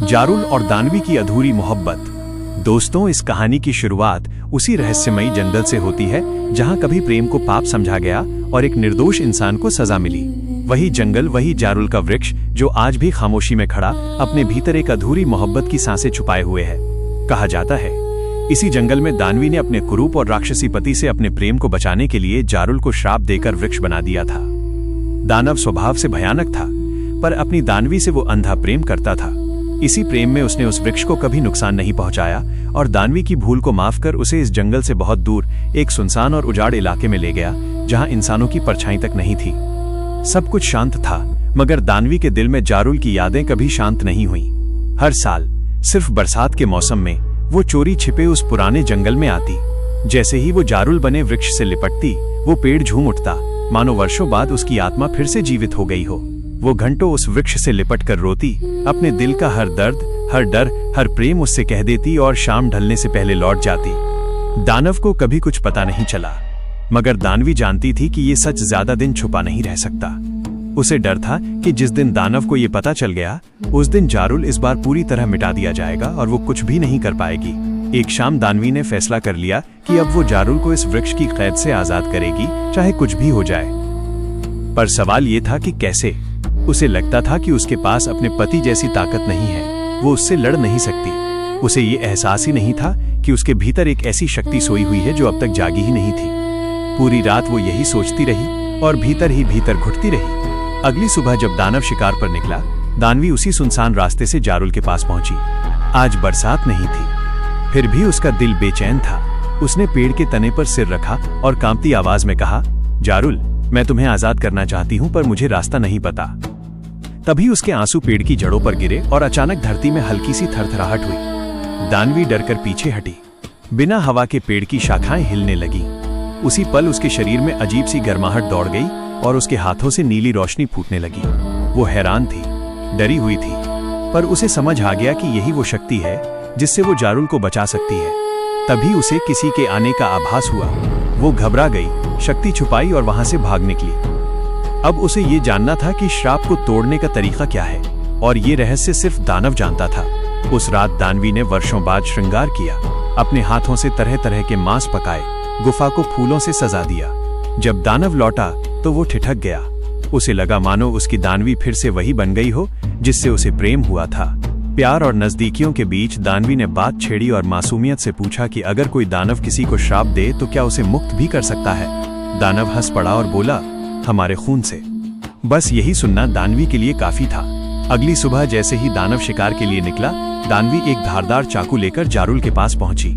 जारुल और दानवी की अधूरी मोहब्बत। दोस्तों, इस कहानी की शुरुआत उसी रहस्यमयी जंगल से होती है जहां कभी प्रेम को पाप समझा गया और एक निर्दोष इंसान को सजा मिली। वही जंगल, वही जारुल का वृक्ष जो आज भी खामोशी में खड़ा अपने भीतर एक अधूरी मोहब्बत की सांसें छुपाए हुए है। कहा जाता है इसी जंगल में दानवी ने अपने कुरूप और राक्षसी पति से अपने प्रेम को बचाने के लिए जारुल को श्राप देकर वृक्ष बना दिया था। दानव स्वभाव से भयानक था, पर अपनी दानवी से वो अंधा प्रेम करता था। इसी प्रेम में उसने उस वृक्ष को कभी नुकसान नहीं पहुंचाया और दानवी की भूल को माफ कर उसे इस जंगल से बहुत दूर एक सुनसान और उजाड़ इलाके में ले गया, जहां इंसानों की परछाई तक नहीं थी। सब कुछ शांत था, मगर दानवी के दिल में जारुल की यादें कभी शांत नहीं हुई। हर साल सिर्फ बरसात के मौसम में वो चोरी छिपे उस पुराने जंगल में आती। जैसे ही वो जारुल बने वृक्ष से लिपटती, वो पेड़ झूम उठता, मानो वर्षों बाद उसकी आत्मा फिर से जीवित हो गई हो। वो घंटों उस वृक्ष से लिपट कर रोती, अपने दिल का हर दर्द, हर डर, हर प्रेम उससे कह देती और शाम ढलने से पहले लौट जाती। दानव को कभी कुछ पता नहीं चला, मगर दानवी जानती थी कि ये सच ज्यादा दिन छुपा नहीं रह सकता। उसे डर था कि जिस दिन दानव को ये पता चल गया, उस दिन जारुल इस बार पूरी तरह मिटा दिया जाएगा और वो कुछ भी नहीं कर पाएगी। एक शाम दानवी ने फैसला कर लिया कि अब वो जारुल को इस वृक्ष की कैद से आजाद करेगी, चाहे कुछ भी हो जाए। पर सवाल ये था कि कैसे। उसे लगता था कि उसके पास अपने पति जैसी ताकत नहीं है, वो उससे लड़ नहीं सकती। उसे ये एहसास ही नहीं था कि उसके भीतर एक ऐसी शक्ति सोई हुई है जो अब तक जागी ही नहीं थी। पूरी रात वो यही सोचती रही और भीतर ही भीतर घुटती रही। अगली सुबह जब दानव शिकार पर निकला, दानवी उसी सुनसान रास्ते से जारुल के पास पहुंची। आज बरसात नहीं थी, फिर भी उसका दिल बेचैन था। उसने पेड़ के तने पर सिर रखा और कांपती आवाज में कहा, जारुल, मैं तुम्हें आजाद करना चाहती हूं, पर मुझे रास्ता नहीं पता। तभी उसके आंसू पेड़ की जड़ों पर गिरे और अचानक धरती में हल्की सी थरथराहट हुई। दानवी डरकर पीछे हटी। बिना हवा के पेड़ की शाखाएं हिलने लगी। उसी पल उसके शरीर में अजीब सी गर्माहट दौड़ गई और उसके हाथों से नीली रोशनी फूटने लगी। वो हैरान थी, डरी हुई थी, पर उसे समझ आ गया कि यही वो शक्ति है जिससे वो जारुल को बचा सकती है। तभी उसे किसी के आने का आभास हुआ। वो घबरा गई, शक्ति छुपाई और वहां से भाग निकली। अब उसे ये जानना था कि श्राप को तोड़ने का तरीका क्या है, और ये रहस्य सिर्फ दानव जानता था। उस रात दानवी ने वर्षों बाद श्रृंगार किया, अपने हाथों से तरह तरह के मांस पकाए, गुफा को फूलों से सजा दिया। जब दानव लौटा तो वो ठिठक गया। उसे लगा मानो उसकी दानवी फिर से वही बन गई हो जिससे उसे प्रेम हुआ था। प्यार और नजदीकियों के बीच दानवी ने बात छेड़ी और मासूमियत से पूछा कि अगर कोई दानव किसी को श्राप दे तो क्या उसे मुक्त भी कर सकता है। दानव हंस पड़ा और बोला, हमारे खून से। बस यही सुनना दानवी के लिए काफी था। अगली सुबह जैसे ही दानव शिकार के लिए निकला, दानवी एक धारदार चाकू लेकर जारुल के पास पहुंची।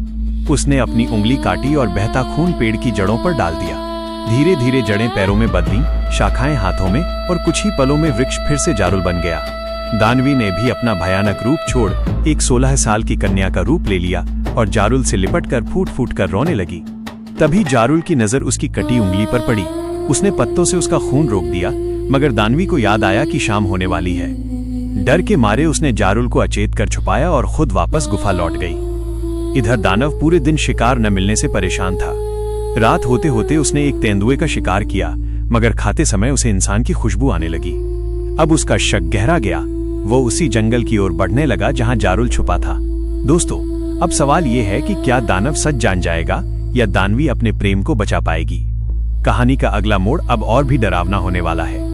उसने अपनी उंगली काटी और बहता खून पेड़ की जड़ों पर डाल दिया। धीरे धीरे जड़ें पैरों में बदली, शाखाएं हाथों में, और कुछ ही पलों में वृक्ष फिर से जारुल बन गया। दानवी ने भी अपना भयानक रूप छोड़ एक 16 साल की कन्या का रूप ले लिया और जारुल से लिपटकर फूट फूट कर रोने लगी। तभी जारुल की नजर उसकी कटी उंगली पर पड़ी। उसने पत्तों से उसका खून रोक दिया, मगर दानवी को याद आया कि शाम होने वाली है। डर के मारे उसने जारुल को अचेत कर छुपाया और खुद वापस गुफा लौट गई। इधर दानव पूरे दिन शिकार न मिलने से परेशान था। रात होते होते उसने एक तेंदुए का शिकार किया, मगर खाते समय उसे इंसान की खुशबू आने लगी। अब उसका शक गहरा गया। वो उसी जंगल की ओर बढ़ने लगा जहां जारुल छुपा था। दोस्तों, अब सवाल ये है कि क्या दानव सच जान जाएगा या दानवी अपने प्रेम को बचा पाएगी। कहानी का अगला मोड़ अब और भी डरावना होने वाला है।